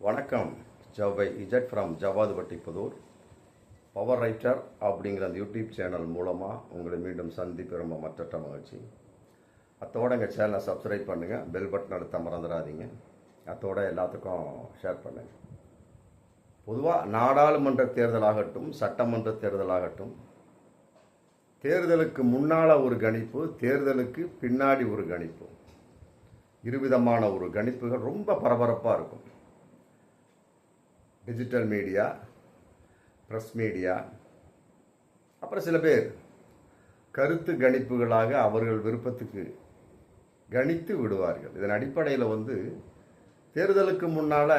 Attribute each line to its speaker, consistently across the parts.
Speaker 1: வணக்கம். ஜவை இஜட் from Jawadhu Vattipudur. Power writer அப்படிங்கிற அந்த யூடியூப் சேனல் மூலமாக உங்களை மீண்டும் சந்திப்பு ரொம்ப மற்ற மகிழ்ச்சி. அத்தோட எங்கள் சேனலை சப்ஸ்கிரைப் பண்ணுங்கள், பெல் பட்டன் அழுத்த மறந்துடாதீங்க. அத்தோட எல்லாத்துக்கும் ஷேர் பண்ணுங்கள். பொதுவாக நாடாளுமன்ற தேர்தலாகட்டும், சட்டமன்ற தேர்தலாகட்டும், தேர்தலுக்கு முன்னால் ஒரு கணிப்பு, தேர்தலுக்கு பின்னாடி ஒரு கணிப்பு, இருவிதமான ஒரு கணிப்புகள் ரொம்ப பரபரப்பாக இருக்கும். டிஜிட்டல் மீடியா, ப்ரெஸ் மீடியா, அப்புறம் சில பேர் கருத்து கணிப்புகளாக அவர்கள் விருப்பத்துக்கு கணித்து விடுவார்கள். இதன் அடிப்படையில் தேர்தலுக்கு முன்னால்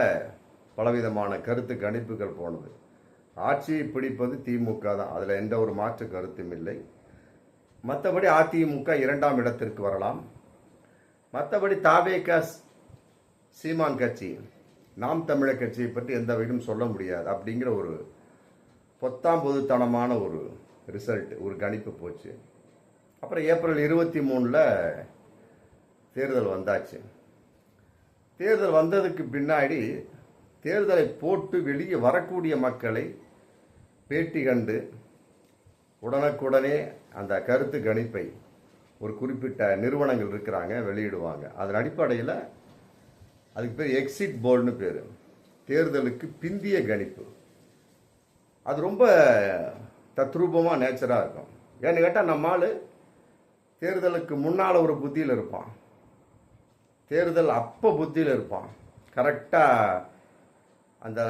Speaker 1: பலவிதமான கருத்து கணிப்புகள் போனது. ஆட்சியை பிடிப்பது திமுக தான், அதில் எந்த ஒரு மாற்று கருத்தும் இல்லை. மற்றபடி அதிமுக 2ஆம் இடத்திற்கு வரலாம். மற்றபடி தாவேக, சீமான் கட்சி, நாம் தமிழர் கட்சியை பற்றி எந்த வகையிலும் சொல்ல முடியாது அப்படிங்கிற ஒரு பொத்தாம் பொதுத்தனமான ஒரு ரிசல்ட், ஒரு கணிப்பு போச்சு. அப்புறம் ஏப்ரல் 23 தேர்தல் வந்தாச்சு. தேர்தல் வந்ததுக்கு பின்னாடி தேர்தலை போட்டு வெளியே வரக்கூடிய மக்களை பேட்டி கண்டு உடனுக்குடனே அந்த கருத்து கணிப்பை ஒரு குறிப்பிட்ட நிறுவனங்கள் இருக்கிறாங்க, வெளியிடுவாங்க. அதன் அடிப்படையில் அதுக்கு பேர் எக்ஸிட் போல்னு பேர், தேர்தலுக்கு பிந்திய கணிப்பு. அது ரொம்ப தத்ரூபமாக நேச்சராக இருக்கும். ஏன்னு கேட்டால் நம்மால் தேர்தலுக்கு முன்னால் ஒரு புத்தியில் இருப்பான், தேர்தல் அப்போ புத்தியில் இருப்பான். கரெக்டாக அந்த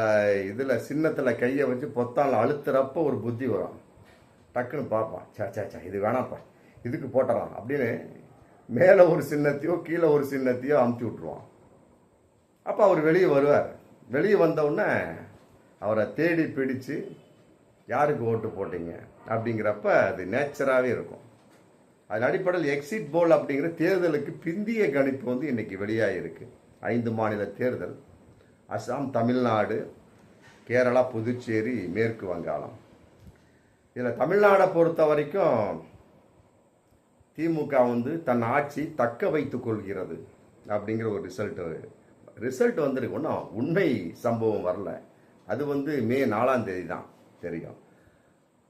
Speaker 1: இதில் சின்னத்தில் கையை வச்சு பொத்தானில் அழுத்துறப்போ ஒரு புத்தி வரும். டக்குன்னு பார்ப்பான், சா இது வேணாம்ப்பா, இதுக்கு போட்டலாம் அப்படின்னு மேலே ஒரு சின்னத்தையோ கீழே ஒரு சின்னத்தையோ அமுத்தி விட்ருவான். அப்போ அவர் வெளியே வருவார். வெளியே வந்தவுடனே அவரை தேடி பிடிச்சு யாருக்கு ஓட்டு போட்டீங்க அப்படிங்கிறப்ப அது நேச்சராகவே இருக்கும். அதன் அடிப்படையில் எக்ஸிட் போல் அப்படிங்கிற தேர்தலுக்கு பிந்திய கணிப்பு இன்னைக்கு வெளியாகிருக்கு. 5 மாநில தேர்தல்: அசாம், தமிழ்நாடு, கேரளா, புதுச்சேரி, மேற்கு வங்காளம். இதில் தமிழ்நாடை பொறுத்த வரைக்கும் திமுக தன் ஆட்சி தக்க வைத்துக் கொள்கிறது அப்படிங்கிற ஒரு ரிசல்ட் வந்திருக்கு. ஒன்றும் உண்மை சம்பவம் வரல. அது மே 4ஆம் தேதி தான் தெரியும்.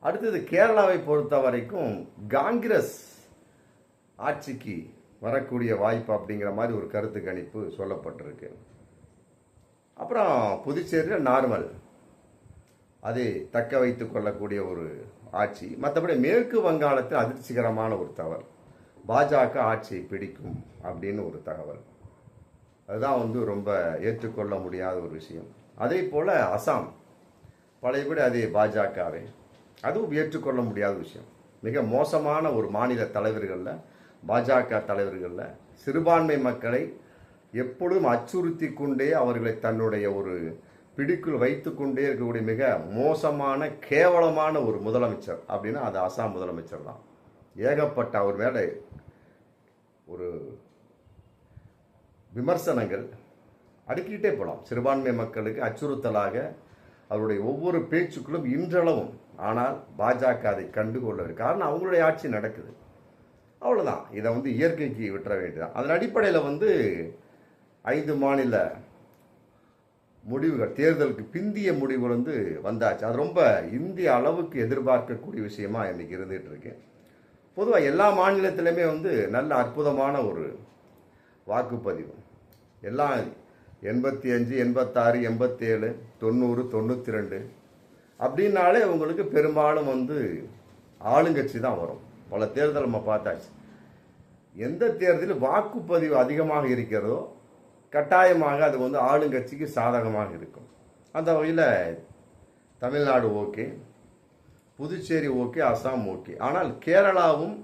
Speaker 1: அடுத்தது கேரளாவை பொறுத்த வரைக்கும் காங்கிரஸ் ஆட்சிக்கு வரக்கூடிய வாய்ப்பு அப்படிங்கிற மாதிரி ஒரு கருத்து கணிப்பு சொல்லப்பட்டிருக்கு. அப்புறம் புதுச்சேரியில் நார்மல், அதை தக்க வைத்துக் கொள்ளக்கூடிய ஒரு ஆட்சி. மற்றபடி மேற்கு வங்காளத்தில் அதிர்ச்சிகரமான ஒரு தகவல், பாஜக ஆட்சியை பிடிக்கும் அப்படின்னு ஒரு தகவல். அதுதான் ரொம்ப ஏற்றுக்கொள்ள முடியாத ஒரு விஷயம். அதே போல் அசாம் பழையபடி அதே பாஜகவே, அதுவும் ஏற்றுக்கொள்ள முடியாத விஷயம். மிக மோசமான ஒரு மாநில தலைவர்களில், பாஜக தலைவர்களில் சிறுபான்மை மக்களை எப்பொழுதும் அச்சுறுத்தி கொண்டே அவர்களை தன்னுடைய ஒரு பிடிக்குள் வைத்து கொண்டே இருக்கக்கூடிய மிக மோசமான கேவலமான ஒரு முதலமைச்சர் அப்படின்னா அது அசாம் முதலமைச்சர் தான். ஏகப்பட்ட அவர் மேலே ஒரு விமர்சனங்கள் அடுக்கிட்டே போகலாம். சிறுபான்மை மக்களுக்கு அச்சுறுத்தலாக அவருடைய ஒவ்வொரு பேச்சுக்களும் இன்றளவும். ஆனால் பாஜக அதை கண்டுகொள்ளவில்லை. காரணம் அவங்களுடைய ஆட்சி நடக்குது, அவ்வளோதான். இதை இயற்கைக்கு விட்டுற வேண்டியதான். அதன் அடிப்படையில் 5 மாநில முடிவுகள், தேர்தலுக்கு பிந்திய முடிவுகள் வந்தாச்சு. அது ரொம்ப இந்திய அளவுக்கு எதிர்பார்க்கக்கூடிய விஷயமா இன்னைக்கு இருந்துகிட்டு இருக்கு. பொதுவாக எல்லா மாநிலத்திலுமே நல்ல அற்புதமான ஒரு வாக்குப்பதிவு. எல்லாம் 85, 86, 87, 90, 92 அப்படின்னாலே உங்களுக்கு பெரும்பாலும் ஆளுங்கட்சி தான் வரும். பல தேர்தல் நம்ம பார்த்தாச்சு. எந்த தேர்தலில் வாக்குப்பதிவு அதிகமாக இருக்கிறதோ கட்டாயமாக அது ஆளுங்கட்சிக்கு சாதகமாக இருக்கும். அந்த வகையில் Tamil Nadu okay, Puducherry okay, Assam okay. ஆனால் கேரளாவும்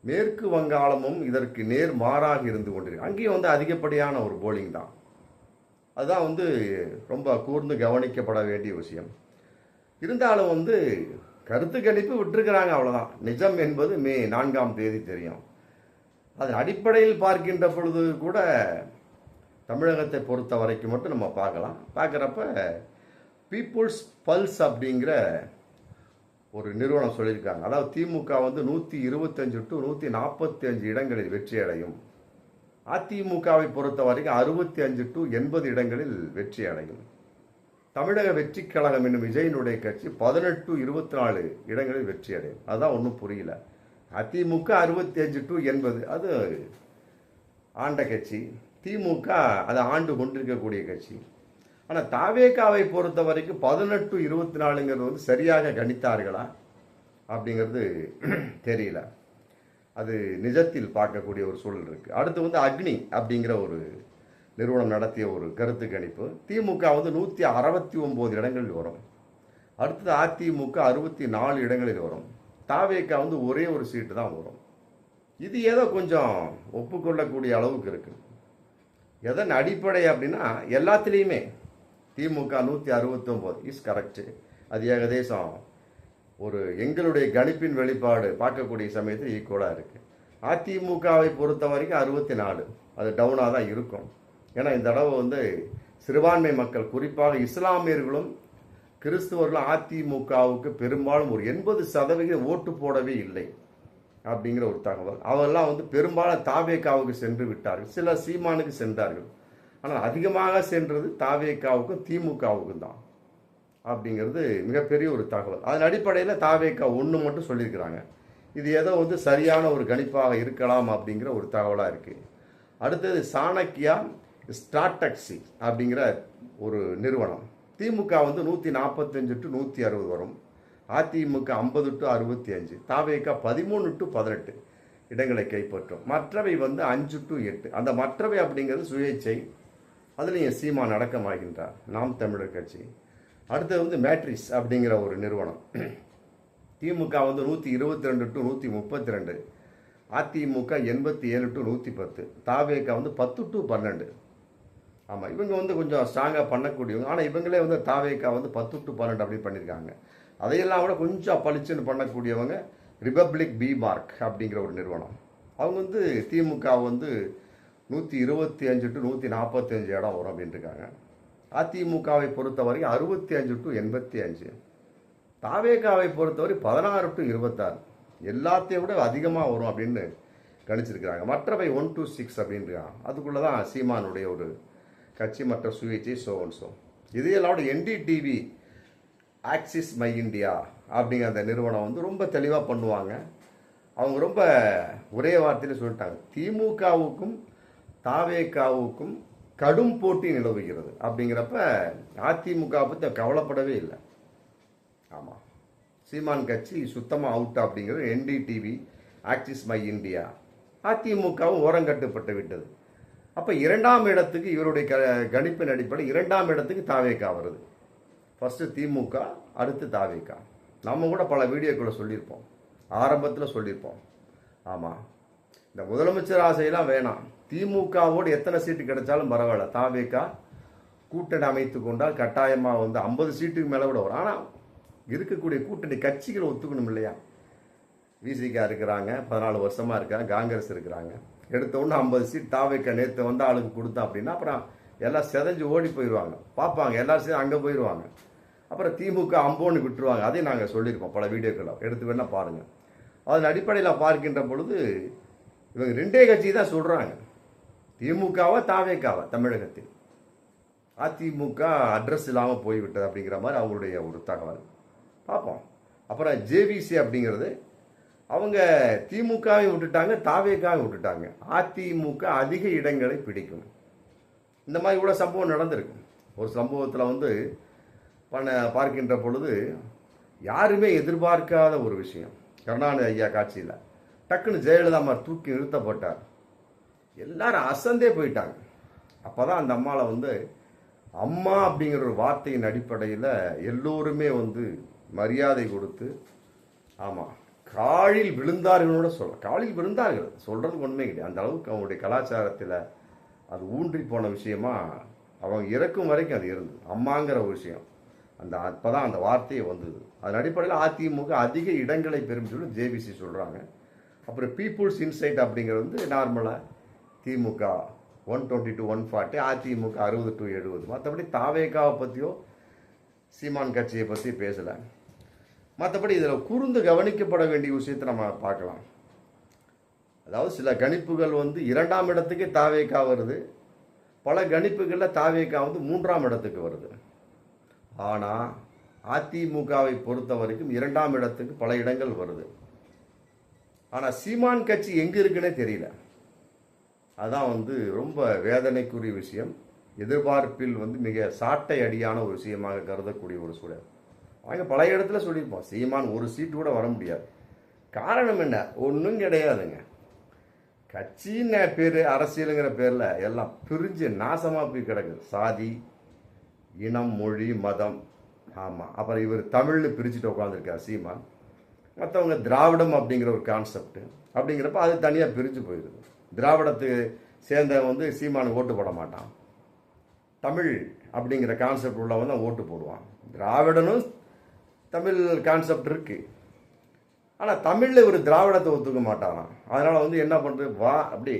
Speaker 1: மேற்கு வங்காளமும் இதற்கு நேர் மாறாக இருந்து கொண்டிருக்கு. அங்கேயும் அதிகப்படியான ஒரு போலிங் தான். அதுதான் ரொம்ப கூர்ந்து கவனிக்கப்பட வேண்டிய விஷயம். இருந்தாலும் கருத்து கணிப்பு விட்டுருக்கிறாங்க, அவ்வளோதான். நிஜம் என்பது மே 4ஆம் தேதி தெரியும். அதன் அடிப்படையில் பார்க்கின்ற பொழுது கூட தமிழகத்தை பொறுத்த வரைக்கும் மட்டும் நம்ம பார்க்குறப்ப பீப்புள்ஸ் பல்ஸ் அப்படிங்கிற ஒரு நிறுவனம் சொல்லியிருக்காங்க. அதாவது திமுக 125 to 145 இடங்களில் வெற்றி அடையும் அதிமுகவை பொறுத்த வரைக்கும் 65 to 80 இடங்களில் வெற்றி அடையும். தமிழக வெற்றி கழகம் என்னும் விஜயனுடைய கட்சி 18 to 24 இடங்களில் வெற்றி அடையும். அதான் ஒன்றும் புரியல. அதிமுக 65 to 80 அது ஆண்ட கட்சி, திமுக அதை ஆண்டு கொண்டிருக்கக்கூடிய கட்சி. ஆனால் தாவேகாவை பொறுத்த வரைக்கும் 18 to 24ங்கிறது வந்து சரியாக கணித்தார்களா அப்படிங்கிறது தெரியல. அது நிஜத்தில் பார்க்கக்கூடிய ஒரு சூழல் இருக்குது. அடுத்து வந்து அக்னி அப்படிங்கிற ஒரு நிறுவனம் நடத்திய ஒரு கருத்து கணிப்பு, திமுக வந்து 169 இடங்களில் வரும். அடுத்தது அதிமுக 64 இடங்களில் வரும். தாவேகா வந்து ஒரே ஒரு சீட்டு தான் வரும். இது ஏதோ கொஞ்சம் ஒப்புக்கொள்ளக்கூடிய அளவுக்கு இருக்கு. எதன் அடிப்படை அப்படின்னா எல்லாத்துலேயுமே திமுக 169 இஸ் கரெக்டு. அது ஏகதேசம் ஒரு எங்களுடைய கணிப்பின் வெளிப்பாடு பார்க்கக்கூடிய சமயத்தில் ஈக்குவலாக இருக்குது. அதிமுகவை பொறுத்த வரைக்கும் 64, அது டவுனாக தான் இருக்கும். ஏன்னா இந்த தடவை வந்து சிறுபான்மை மக்கள் குறிப்பாக இஸ்லாமியர்களும் கிறிஸ்துவர்களும் அதிமுகவுக்கு பெரும்பாலும் ஒரு 80% ஓட்டு போடவே இல்லை அப்படிங்கிற ஒரு தகவல். அவரெல்லாம் வந்து பெரும்பாலும் தாவேகாவுக்கு சென்று விட்டார்கள், சில சீமானுக்கு சென்றார்கள். ஆனால் அதிகமாக சென்றது தாவேகாவுக்கும் திமுகவுக்கும் தான் அப்படிங்கிறது மிகப்பெரிய ஒரு தகவல். அதன் அடிப்படையில் தாவேகா 1 மட்டும் சொல்லியிருக்கிறாங்க. இது ஏதோ வந்து சரியான ஒரு கணிப்பாக இருக்கலாம் அப்படிங்கிற ஒரு தகவலாக இருக்குது. அடுத்தது சாணக்கியா ஸ்ட்ராட்டக்ஸி அப்படிங்கிற ஒரு நிறுவனம், திமுக வந்து 145 to 160 வரும், அதிமுக 50 to 65, தாவேகா 13 to 18 இடங்களை கைப்பற்றும். மற்றவை வந்து 5 to 8. அந்த மற்றவை அப்படிங்கிறது சுயேச்சை, அதுலேயும் சீமான் அடக்கமாகின்றார், நாம் தமிழர் கட்சி. அடுத்தது வந்து மேட்ரிக்ஸ் அப்படிங்கிற ஒரு நிறுவனம், திமுக வந்து 122 to 132, அதிமுக 87 to 110, தாவேகா வந்து 10 to 12. ஆமாம், இவங்க வந்து கொஞ்சம் ஸ்ட்ராங்காக பண்ணக்கூடியவங்க. ஆனால் இவங்களே வந்து தாவேகா வந்து 10 to 12 அப்படி பண்ணியிருக்காங்க. அதையெல்லாம் கூட கொஞ்சம் பளிச்சுன்னு பண்ணக்கூடியவங்க ரிபப்ளிக் பி மார்க் அப்படிங்கிற ஒரு நிறுவனம். அவங்க வந்து திமுக வந்து 125 to 145 இடம் வரும் அப்படின்னு இருக்காங்க. அதிமுகவை பொறுத்தவரை 65 to 85, தாவேகாவை பொறுத்தவரை 16 to 26, எல்லாத்தையும் விட அதிகமாக வரும் அப்படின்னு கணிச்சிருக்கிறாங்க. மற்றவை 1 to 6 அப்படின்றாங்க. அதுக்குள்ளே தான் சீமானுடைய ஒரு கட்சி, மற்ற சுயேட்சை சோ. இதையெல்லாம் என்டிடிவி ஆக்சிஸ் மை இந்தியா அப்படிங்கிற அந்த நிறுவனம் வந்து ரொம்ப தெளிவாக பண்ணுவாங்க. அவங்க ரொம்ப ஒரே வார்த்தையில் சொல்லிட்டாங்க, திமுகவுக்கும் தாவேகாவுக்கும் கடும் போட்டி நிலவுகிறது அப்படிங்கிறப்ப அதிமுக பற்றி கவலைப்படவே இல்லை. ஆமாம், சீமான் கட்சி சுத்தமாக அவுட் அப்படிங்கிறது என்டிடிவி ஆக்சிஸ் மை இந்தியா. அதிமுகவும் ஓரங்கட்டுப்பட்டு விட்டது. அப்போ 2ஆம் இடத்துக்கு இவருடைய கணிப்பின் அடிப்படை 2ஆம் இடத்துக்கு தாவேகா வருது. ஃபஸ்ட்டு திமுக, அடுத்து தாவேகா. நம்ம கூட பல வீடியோக்களை சொல்லியிருப்போம், ஆரம்பத்தில் சொல்லியிருப்போம். ஆமாம், இந்த முதலமைச்சர் ஆசையெல்லாம் வேணாம், திமுகவோடு எத்தனை சீட்டு கிடைச்சாலும் பரவாயில்ல, தாவேகா கூட்டணி அமைத்து கொண்டால் கட்டாயமாக வந்து 50 சீட்டுக்கு மேலே கூட வரும். ஆனால் இருக்கக்கூடிய கூட்டணி கட்சிகளை ஒத்துக்கணும் இல்லையா? விசிகா இருக்கிறாங்க, 14 வருஷமாக இருக்காங்க, காங்கிரஸ் இருக்கிறாங்க. எடுத்த உடனே 50 சீட் தாவேகா நேற்று வந்து ஆளுக்கு கொடுத்தா அப்படின்னா அப்புறம் எல்லாம் செதஞ்சு ஓடி போயிடுவாங்க, பார்ப்பாங்க, எல்லாரும் சேர்ந்து அங்கே போயிடுவாங்க. அப்புறம் திமுக அம்போன்னு விட்டுருவாங்க. அதையும் நாங்கள் சொல்லியிருப்போம் பல வீடியோக்களை, எடுத்து வேணா பாருங்கள். அதன் அடிப்படையில் பார்க்கின்ற பொழுது இவங்க 2 கட்சி தான் சொல்கிறாங்க, திமுகவா தாவேகாவா தமிழகத்தில். அதிமுக அட்ரஸ் இல்லாமல் போய்விட்டது அப்படிங்கிற மாதிரி அவங்களுடைய ஒரு தகவல் பார்ப்போம். அப்புறம் ஜேவிசி அப்படிங்கிறது அவங்க திமுகவை விட்டுட்டாங்க, தாவேகாவை விட்டுட்டாங்க. அதிமுக அதிக இடங்களை பிடிக்கும். இந்த மாதிரி கூட சம்பவம் நடந்திருக்கு. ஒரு சம்பவத்தில் வந்து பார்க்கின்ற பொழுது யாருமே எதிர்பார்க்காத ஒரு விஷயம், கருணாநிதி ஐயா காட்சியில் டக்குன்னு ஜெயலலிதா மாதிரி தூக்கி நிறுத்தப்பட்டார். எல்லாரும் அசந்தே போயிட்டாங்க. அப்போ தான் அந்த அம்மாவை வந்து அம்மா அப்படிங்கிற ஒரு வார்த்தையின் அடிப்படையில் எல்லோருமே வந்து மரியாதை கொடுத்து, ஆமாம், காலில் விழுந்தார்களோட காலில் விழுந்தார்கள் சொல்கிறதுக்கு உண்மை கிடையாது. அந்த அளவுக்கு அவங்களுடைய கலாச்சாரத்தில் அது ஊன்றி போன விஷயமா அவங்க இறக்கும் வரைக்கும் அது இருந்தது, அம்மாங்கிற ஒரு விஷயம். அப்போ தான் அந்த வார்த்தையை வந்தது. அதன் அடிப்படையில் அதிமுக அதிக இடங்களை பெறும் சொல்லி ஜேபிசி சொல்கிறாங்க. அப்புறம் பீப்புள்ஸ் இன்சைட் அப்படிங்கிறது வந்து நார்மலாக திமுக 120 to 140, அதிமுக 60 to 70. மற்றபடி தாவேகாவை பற்றியோ சீமான் கட்சியை பற்றி பேசலை. மற்றபடி இதில் கூர்ந்து கவனிக்கப்பட வேண்டிய விஷயத்தை நம்ம பார்க்கலாம். அதாவது சில கணிப்புகள் வந்து 2ஆம் இடத்துக்கே தாவேக்கா வருது, பல கணிப்புகளில் தாவேக்கா வந்து 3ஆம் இடத்துக்கு வருது. ஆனால் அதிமுகவை பொறுத்த வரைக்கும் 2ஆம் இடத்துக்கு பல இடங்கள் வருது. ஆனால் சீமான் கட்சி எங்கே இருக்குன்னே தெரியல. அதான் வந்து ரொம்ப வேதனைக்குரிய விஷயம். எதிர்பார்ப்பில் வந்து மிக சாட்டை அடியான ஒரு விஷயமாக கருதக்கூடிய ஒரு சூழல். அவங்க பல இடத்துல சொல்லியிருப்போம், சீமான் ஒரு சீட்டு கூட வர முடியாது. காரணம் என்ன? ஒன்றும் கிடையாதுங்க. கட்சின்னு பேர், அரசியலுங்கிற பேரில் எல்லாம் பிரிஞ்சு நாசமாக போய் கிடக்குது. சாதி, இனம், மொழி, மதம். ஆமாம், அப்புறம் இவர் தமிழ்னு பிரிச்சுட்டு உட்காந்துருக்கார் சீமான். மற்றவங்க திராவிடம் அப்படிங்கிற ஒரு கான்செப்ட் அப்படிங்கிறப்ப அது தனியாக பிரிஞ்சு போயிடுது. திராவிடத்துக்கு சேர்ந்தவன் வந்து சீமானு ஓட்டு போட மாட்டான். தமிழ் அப்படிங்கிற கான்செப்ட் உள்ளவன் தான் ஓட்டு போடுவான். திராவிடனும் தமிழ் கான்செப்ட் இருக்கு, ஆனால் தமிழில் இவர் திராவிடத்தை ஒத்துக்க மாட்டாராம். அதனால் வந்து என்ன பண்ணுறது, வா அப்படி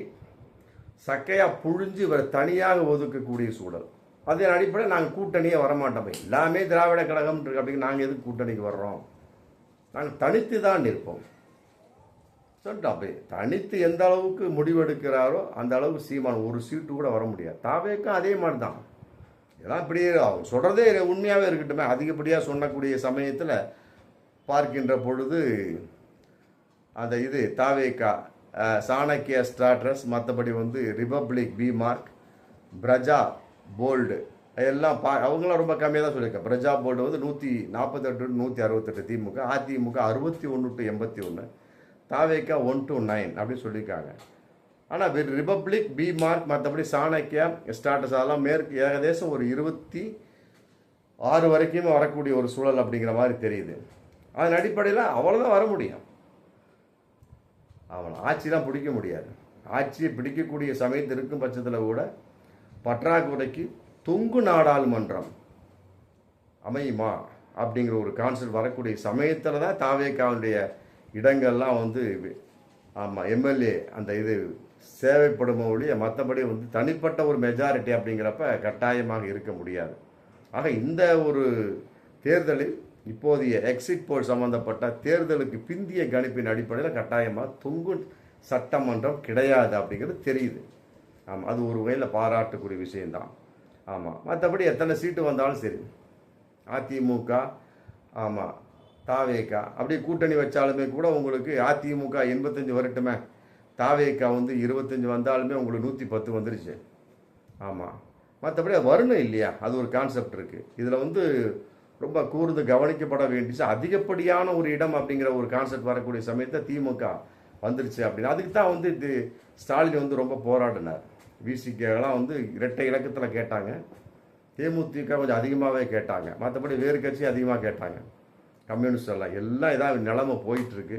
Speaker 1: சக்கையாக புழிஞ்சு இவரை தனியாக ஒதுக்கக்கூடிய சூழல். அதன் அடிப்படையில் நாங்கள் கூட்டணியே வரமாட்டோம். எல்லாமே திராவிட கழகம் இருக்கு, அப்படிங்க நாங்கள் எதுக்கு கூட்டணிக்கு வர்றோம்? நாங்கள் தனித்து தான் நிற்போம் சொல்லிட்டு அப்படி தனித்து எந்த அளவுக்கு முடிவெடுக்கிறாரோ அந்த அளவுக்கு சீமான் ஒரு சீட்டு கூட வர முடியாது. தாவேக்கும் அதே மாதிரி தான். இதெல்லாம் இப்படியே அவங்க சொல்கிறதே உண்மையாகவே இருக்கட்டுமே. அதிகப்படியாக சொன்னக்கூடிய சமயத்தில் பார்க்கின்ற பொழுது அந்த இது தாவேக்கா, சாணக்கிய ஸ்டாட்ரஸ், மற்றபடி வந்து ரிபப்ளிக், பி மார்க், பிரஜா போல்டு எல்லாம் அவங்களாம் ரொம்ப கம்மியாக தான் சொல்லியிருக்கேன். பிரஜா போல்டு வந்து 148 168 திமுக, அதிமுக 61 to 81, தாவேக்கா 1 to 9 அப்படின்னு சொல்லியிருக்காங்க. ஆனால் ரிபப்ளிக், பி மார்க், மற்றபடி சாணக்கியா, ஸ்டாட்டஸ் அதெல்லாம் மேற்கு ஏகதேசம் ஒரு 26 வரைக்குமே வரக்கூடிய ஒரு சூழல் அப்படிங்கிற மாதிரி தெரியுது. அதன் அடிப்படையில் அவ்வளோதான் வர முடியும். அவன் ஆட்சி தான் பிடிக்க முடியாது. ஆட்சியை பிடிக்கக்கூடிய சமயத்தில் இருக்கும் பட்சத்தில் கூட பற்றாக்குறைக்கு தொங்கு நாடாளுமன்றம் அமையுமா அப்படிங்கிற ஒரு கான்செப்ட் வரக்கூடிய சமயத்தில் தான் தாவேக்காவுடைய இடங்கள்லாம் வந்து ஆமாம் எம்எல்ஏ அந்த இது சேவைப்படும் ஒழிய மற்றபடி வந்து தனிப்பட்ட ஒரு மெஜாரிட்டி அப்படிங்கிறப்ப கட்டாயமாக இருக்க முடியாது. ஆக இந்த ஒரு தேர்தலில் இப்போதைய எக்ஸிட் போல் சம்பந்தப்பட்ட தேர்தலுக்கு பிந்திய கணிப்பின் அடிப்படையில் கட்டாயமாக தொங்கு சட்டமன்றம் கிடையாது அப்படிங்கிறது தெரியுது. ஆமாம், அது ஒரு வகையில் பாராட்டக்கூடிய விஷயம்தான். ஆமாம், மற்றபடி எத்தனை சீட்டு வந்தாலும் சரி, அதிமுக ஆமாம் தாவேக்கா அப்படி கூட்டணி வச்சாலுமே கூட உங்களுக்கு அதிமுக 85 வரட்டுமே, தாவேக்கா வந்து 25 வந்தாலுமே உங்களுக்கு 110 வந்துருச்சு. ஆமாம், மற்றபடி வரணும் இல்லையா, அது ஒரு கான்செப்ட் இருக்குது. இதில் வந்து ரொம்ப கூர்ந்து கவனிக்கப்பட வேண்டிச்சு அதிகப்படியான ஒரு இடம் அப்படிங்கிற ஒரு கான்செப்ட் வரக்கூடிய சமயத்தை திமுக வந்துருச்சு அப்படின்னு. அதுக்கு தான் வந்து இது ஸ்டாலின் வந்து ரொம்ப போராடினார். விசிகெல்லாம் வந்து இரட்டை இலக்கத்தில் கேட்டாங்க, தேமுதிக கொஞ்சம் அதிகமாகவே கேட்டாங்க, மற்றபடி வேறு கட்சி அதிகமாக கேட்டாங்க, கம்யூனிஸ்ட் எல்லாம் இதாக நிலைமை போயிட்டுருக்கு.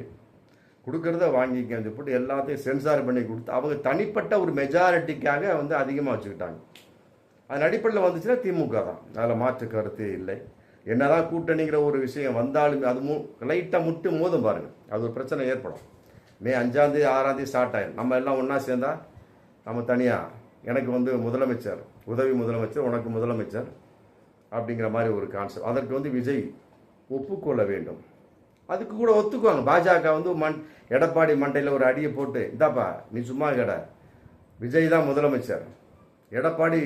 Speaker 1: கொடுக்கறத வாங்கிக்க போட்டு எல்லாத்தையும் சென்சார் பண்ணி கொடுத்து அவங்க தனிப்பட்ட ஒரு மெஜாரிட்டிக்காக வந்து அதிகமாக வச்சுக்கிட்டாங்க. அதன் அடிப்படையில் வந்துச்சுன்னா திமுக தான், அதில் மாற்று கருத்தே இல்லை. என்னதான் கூட்டணிங்கிற ஒரு விஷயம் வந்தாலுமே அது லைட்டாக முட்டு மோதும் பாருங்கள், அது ஒரு பிரச்சனை ஏற்படும். மே 5ஆம் தேதி 6ஆம் தேதி ஸ்டார்ட் ஆயிடும். நம்ம எல்லாம் ஒன்றா சேர்ந்தா நம்ம தனியாக எனக்கு வந்து முதலமைச்சர், உதவி முதலமைச்சர், உனக்கு முதலமைச்சர் அப்படிங்கிற மாதிரி ஒரு கான்செப்ட். அதற்கு வந்து விஜய் ஒப்புக்கொள்ள வேண்டும். அதுக்கு கூட ஒத்துக்குவாங்க. பாஜக வந்து எடப்பாடி மண்டையில் ஒரு அடியை போட்டு, இந்தாப்பா நீ சும்மா கடை, விஜய் தான் முதலமைச்சர், எடப்பாடி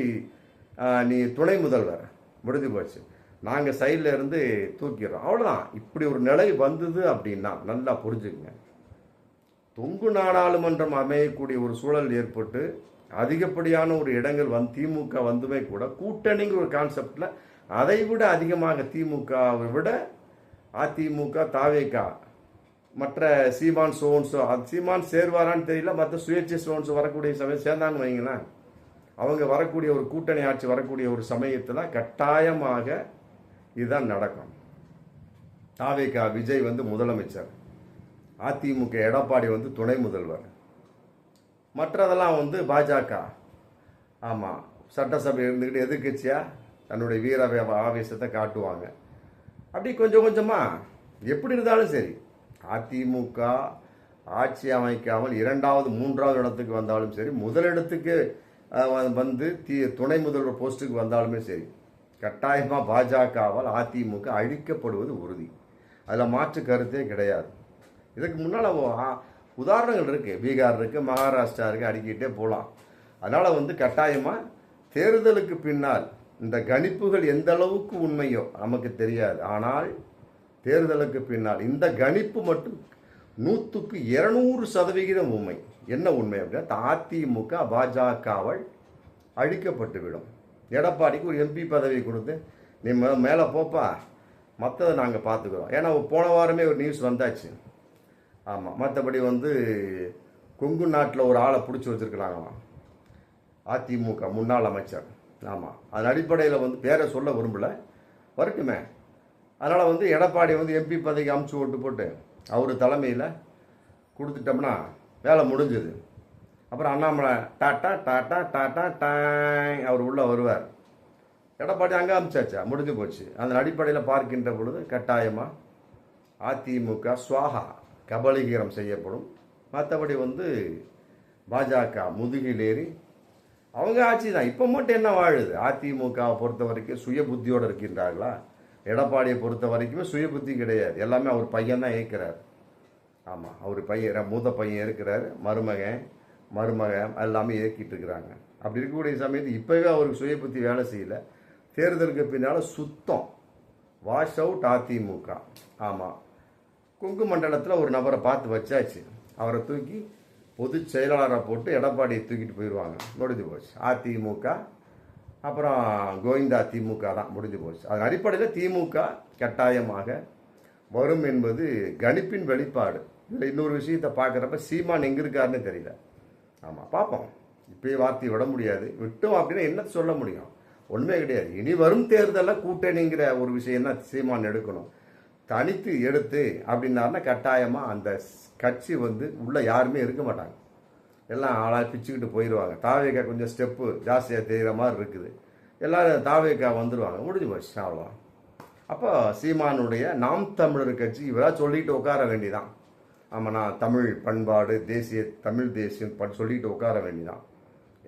Speaker 1: நீ துணை முதல்வர், முடிஞ்சு போச்சு, நாங்கள் சைடில் இருந்து தூக்கிடுறோம், அவ்வளோதான். இப்படி ஒரு நிலை வந்தது அப்படின்னா நல்லா புரிஞ்சுக்குங்க, தொங்கு நாடாளுமன்றம் அமையக்கூடிய ஒரு சூழல் ஏற்பட்டு அதிகப்படியான ஒரு இடங்கள் திமுக வந்துமே கூட கூட்டணிங்கிற ஒரு கான்செப்டில் அதை விட அதிகமாக திமுகவை விட அதிமுக, தாவேக்கா, மற்ற சீமான் சோன்ஸோ, சீமான் சேர்வாரான்னு தெரியல, மற்ற சுயேட்சை சோன்ஸோ வரக்கூடிய சமயம் சேர்ந்தான்னு வைங்களேன், அவங்க வரக்கூடிய ஒரு கூட்டணி ஆட்சி வரக்கூடிய ஒரு சமயத்தில் கட்டாயமாக இதுதான் நடக்கும். தாவேக்கா விஜய் வந்து முதலமைச்சர், அதிமுக எடப்பாடி வந்து துணை முதல்வர், மற்றதெல்லாம் வந்து பாஜக ஆமாம் சட்டசபை இருந்துக்கிட்டு எதிர்கட்சியாக தன்னுடைய வீர ஆவேசத்தை காட்டுவாங்க. அப்படி கொஞ்சம் கொஞ்சமாக எப்படி இருந்தாலும் சரி அதிமுக ஆட்சி அமைக்காமல் 2வது 3வது இடத்துக்கு வந்தாலும் சரி, முதலிடத்துக்கு வந்து துணை முதல்வர் போஸ்ட்டுக்கு வந்தாலுமே சரி, கட்டாயமாக பாஜகவால் அதிமுக அழிக்கப்படுவது உறுதி. அதில் மாற்று கருத்தே கிடையாது. இதுக்கு முன்னால் உதாரணங்கள் இருக்குது, பீகார் இருக்குது, மகாராஷ்டிரா இருக்குது, அடிக்கிட்டே போகலாம். அதனால் வந்து கட்டாயமாக தேர்தலுக்கு பின்னால் இந்த கணிப்புகள் எந்த அளவுக்கு உண்மையோ நமக்கு தெரியாது. ஆனால் தேர்தலுக்கு பின்னால் இந்த கணிப்பு மட்டும் 100க்கு 200% உண்மை. என்ன உண்மை அப்படின்னா, அதிமுக பாஜகவால் அழிக்கப்பட்டுவிடும். எடப்பாடிக்கு ஒரு எம்பி பதவி கொடுத்து நீ மேலே போப்பா, மற்றதை நாங்கள் பார்த்துக்கிறோம். ஏன்னா போன வாரமே ஒரு நியூஸ் வந்தாச்சு. ஆமாம், மற்றபடி வந்து கொங்கு நாட்டில் ஒரு ஆளை பிடிச்சி வச்சுருக்கிறாங்களாம், அதிமுக முன்னாள் அமைச்சர். ஆமாம், அதன் அடிப்படையில் வந்து பேரை சொல்ல விரும்பலை, வரட்டுமே. அதனால் வந்து எடப்பாடி வந்து எம்பி பதவிக்கு அமுச்சு ஓட்டு போட்டு அவர் தலைமையில் கொடுத்துட்டோம்னா வேலை முடிஞ்சுது. அப்புறம் அண்ணாமலை டாட்டா டாட்டா டாட்டா டாங் அவர் உள்ளே வருவார். எடப்பாடி அங்கே அமிச்சாச்சா, முடிஞ்சு போச்சு. அதன் அடிப்படையில் பார்க்கின்ற பொழுது கட்டாயமாக அதிமுக சுவாகா, கபலீகரம் செய்யப்படும். மற்றபடி வந்து பாஜக முதுகிலேறி அவங்க ஆட்சி தான். இப்போ மட்டும் என்ன வாழுது? அதிமுகவை பொறுத்த வரைக்கும் சுய புத்தியோடு இருக்கின்றார்களா? எடப்பாடியை பொறுத்த வரைக்குமே சுய புத்தி கிடையாது. எல்லாமே அவர் பையன் தான் இயக்கிறார். ஆமாம், அவர் பையன், மூத்த பையன் இருக்கிறார், மருமகன் எல்லாமே இயக்கிட்டு இருக்கிறாங்க. அப்படி இருக்கக்கூடிய சமயத்தில் இப்போவே அவருக்கு சுய புத்தி வேலை செய்யலை. தேர்தலுக்கு பின்னால் சுத்தம் வாஷ் அவுட் அதிமுக. ஆமாம், கொங்கு மண்டலத்தில் ஒரு நபரை பார்த்து வச்சாச்சு, அவரை தூக்கி பொதுச் செயலாளரை போட்டு எடப்பாடியை தூக்கிட்டு போயிடுவாங்க. முடிஞ்சு போச்சு. அதிமுக அப்புறம் கோவிந்தா திமுக தான், முடிஞ்சு போச்சு. அதன் அடிப்படையில் திமுக கட்டாயமாக வரும் என்பது கணிப்பின் வெளிப்பாடு. இதில் இன்னொரு விஷயத்தை பார்க்குறப்ப சீமான் எங்கே இருக்காருன்னு தெரியல. ஆமாம், பார்ப்போம். இப்போயே வார்த்தையை விட முடியாது. விட்டோம் அப்படின்னா என்ன சொல்ல முடியும்? ஒன்றுமே கிடையாது. இனி வரும் தேர்தலில் கூட்டணிங்கிற ஒரு விஷயம் தான் சீமான் எடுக்கணும். தனித்து எடுத்து அப்படின்னாருன்னா கட்டாயமாக அந்த கட்சி வந்து உள்ளே யாருமே இருக்க மாட்டாங்க, எல்லாம் ஆளாக பிச்சுக்கிட்டு போயிடுவாங்க. தாவேக்கா கொஞ்சம் ஸ்டெப்பு ஜாஸ்தியாக தெரிகிற மாதிரி இருக்குது, எல்லோரும் தாவேக்கா வந்துடுவாங்க, முடிஞ்சு போச்சு, அவ்வளோ. அப்போ சீமானுடைய நாம் தமிழர் கட்சி இவராக சொல்லிட்டு உட்கார வேண்டிதான். ஆமாம், நான் தமிழ் பண்பாடு தேசிய தமிழ் தேசியம் சொல்லிட்டு உட்கார வேண்டிதான்.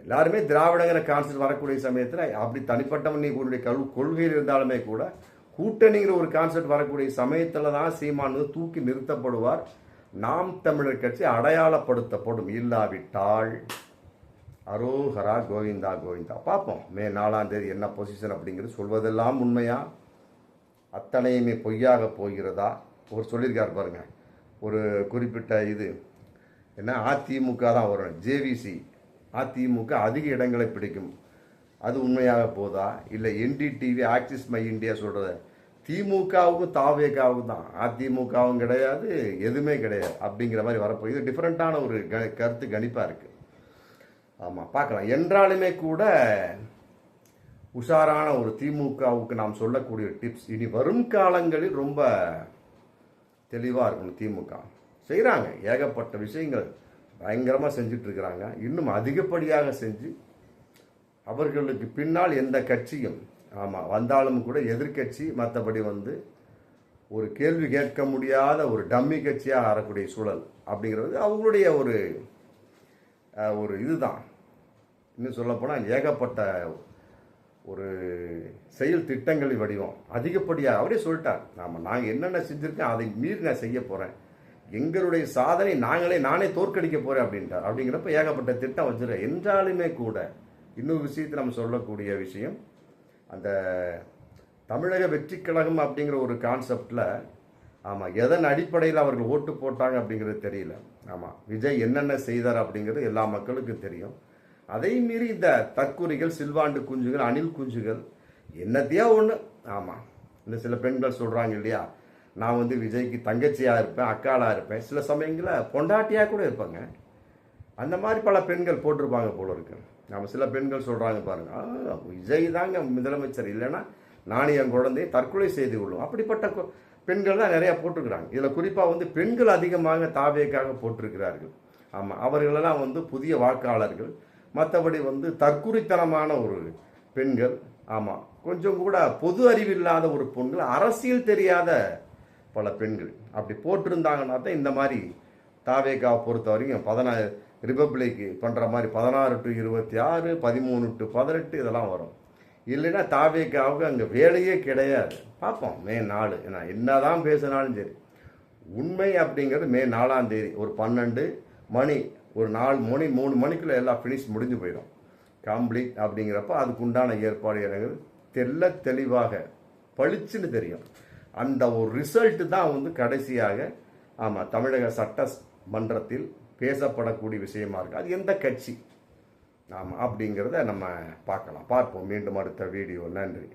Speaker 1: எல்லாருமே திராவிடங்கிற கான்செப்ட் வரக்கூடிய சமயத்தில் அப்படி தனிப்பட்டவன் நீங்களுடைய கொள்கையில் இருந்தாலுமே கூட கூட்டணிங்கிற ஒரு கான்செப்ட் வரக்கூடிய சமயத்தில் தான் சீமான் தூக்கி நிறுத்தப்படுவார். நாம் தமிழர் கட்சி அடையாளப்படுத்தப்படும். இல்லாவிட்டால் அரோஹரா கோவிந்தா கோவிந்தா. பார்ப்போம் மே 4ஆம் தேதி என்ன பொசிஷன் அப்படிங்கிறது. சொல்வதெல்லாம் உண்மையா, அத்தனையுமே பொய்யாக போகிறதா? ஒரு சொல்லியிருக்கார் பாருங்க, ஒரு குறிப்பிட்ட இது என்ன, அதிமுக தான் வரும், ஜேவிசி அதிமுக அதிக இடங்களை பிடிக்கும், அது உண்மையாக போதா? இல்லை என்டிடிவி ஆக்சிஸ் மை இந்தியா சொல்கிறத திமுகவுக்கும் தாவேகாவுக்கும் தான், அதிமுகவும் கிடையாது, எதுவுமே கிடையாது அப்படிங்கிற மாதிரி வரப்போ இது டிஃப்ரெண்ட்டான ஒரு கருத்து கணிப்பாக இருக்குது. ஆமாம், பார்க்கலாம். என்றாலுமே கூட உஷாரான ஒரு திமுகவுக்கு நாம் சொல்லக்கூடிய டிப்ஸ், இனி வரும் காலங்களில் ரொம்ப தெளிவாக இருக்கணும். திமுக செய்கிறாங்க, ஏகப்பட்ட விஷயங்கள் பயங்கரமாக செஞ்சிட்ருக்கிறாங்க. இன்னும் அதிகப்படியாக செஞ்சு அவர்களுக்கு பின்னால் எந்த கட்சியும் ஆமாம் வந்தாலும் கூட எதிர்கட்சி மற்றபடி வந்து ஒரு கேள்வி கேட்க முடியாத ஒரு டம்மி கட்சியாக ஆறக்கூடிய சூழல் அப்படிங்கிறது அவங்களுடைய ஒரு இதுதான். இன்னும் சொல்லப்போனால் ஏகப்பட்ட ஒரு செயல் திட்டங்களின் வடிவம் அதிகப்படியாக அவரே சொல்லிட்டார். நாங்கள் என்னென்ன செஞ்சுருக்கேன் அதை மீறி நான் செய்ய போகிறேன், எங்களுடைய சாதனை நானே தோற்கடிக்க போகிறேன் அப்படின்ட்டார். அப்படிங்கிறப்ப ஏகப்பட்ட திட்டம் வச்சுருக்கேன். என்றாலுமே கூட இன்னொரு விஷயத்தை நம்ம சொல்லக்கூடிய விஷயம், அந்த தமிழக வெற்றி கழகம் அப்படிங்கிற ஒரு கான்செப்டில் ஆமாம் எதன் அடிப்படையில் அவர்கள் ஓட்டு போட்டாங்க அப்படிங்கிறது தெரியல. ஆமாம், விஜய் என்னென்ன செய்தார் அப்படிங்கிறது எல்லா மக்களுக்கும் தெரியும். அதை மீறி இந்த தற்கூரிகள், சில்வாண்டு குஞ்சுகள், அணில் குஞ்சுகள் என்னத்தையோ ஒன்று. ஆமாம், இந்த சில பெண்கள் சொல்கிறாங்க இல்லையா, நான் வந்து விஜய்க்கு தங்கச்சியாக இருப்பேன், அக்காளாக இருப்பேன், சில சமயங்களில் பொண்டாட்டியாக கூட இருப்பாங்க. அந்த மாதிரி பல பெண்கள் போட்டிருப்பாங்க போல இருக்கு. நம்ம சில பெண்கள் சொல்கிறாங்க பாருங்க, விஜய் தாங்க முதலமைச்சர், இல்லைன்னா நானும் என் குழந்தையை தற்கொலை செய்து கொள்ளும். அப்படிப்பட்ட பெண்கள் தான் நிறையா போட்டிருக்கிறாங்க. இதில் குறிப்பாக வந்து பெண்கள் அதிகமாக தாவேக்காக போட்டிருக்கிறார்கள். ஆமாம், அவர்களெல்லாம் வந்து புதிய வாக்காளர்கள். மற்றபடி வந்து தற்குறித்தனமான ஒரு பெண்கள். ஆமாம், கொஞ்சம் கூட பொது அறிவில்லாத ஒரு பெண்கள், அரசியல் தெரியாத பல பெண்கள் அப்படி போட்டிருந்தாங்கன்னா தான் இந்த மாதிரி தாவேக்காவை பொறுத்த வரைக்கும் ரிபப்ளிக் பண்ணுற மாதிரி 16 to 26, 13 to 18 இதெல்லாம் வரும். இல்லைன்னா தாவேக்காவுக்கு அங்கே வேலையே கிடையாது. பார்ப்போம் மே 4. ஏன்னா என்ன தான் பேசினாலும் சரி, உண்மை அப்படிங்கிறது மே 4ஆம் தேதி ஒரு 12 மணி, ஒரு 4 மணி 3 மணிக்குள்ளே எல்லாம் ஃபினிஷ் முடிஞ்சு போயிடும். கம்ப்ளீட் அப்படிங்கிறப்ப அதுக்கு உண்டான ஏற்பாடு தெல்ல தெளிவாக பளிச்சுன்னு தெரியும். அந்த ஒரு ரிசல்ட்டு தான் வந்து கடைசியாக தமிழக சட்டமன்றத்தில் பேசப்படக்கூடிய விஷயமா இருக்குது. அது எந்த கட்சி அப்படிங்கிறத நம்ம பார்ப்போம் மீண்டும் அடுத்த வீடியோ. நன்றி.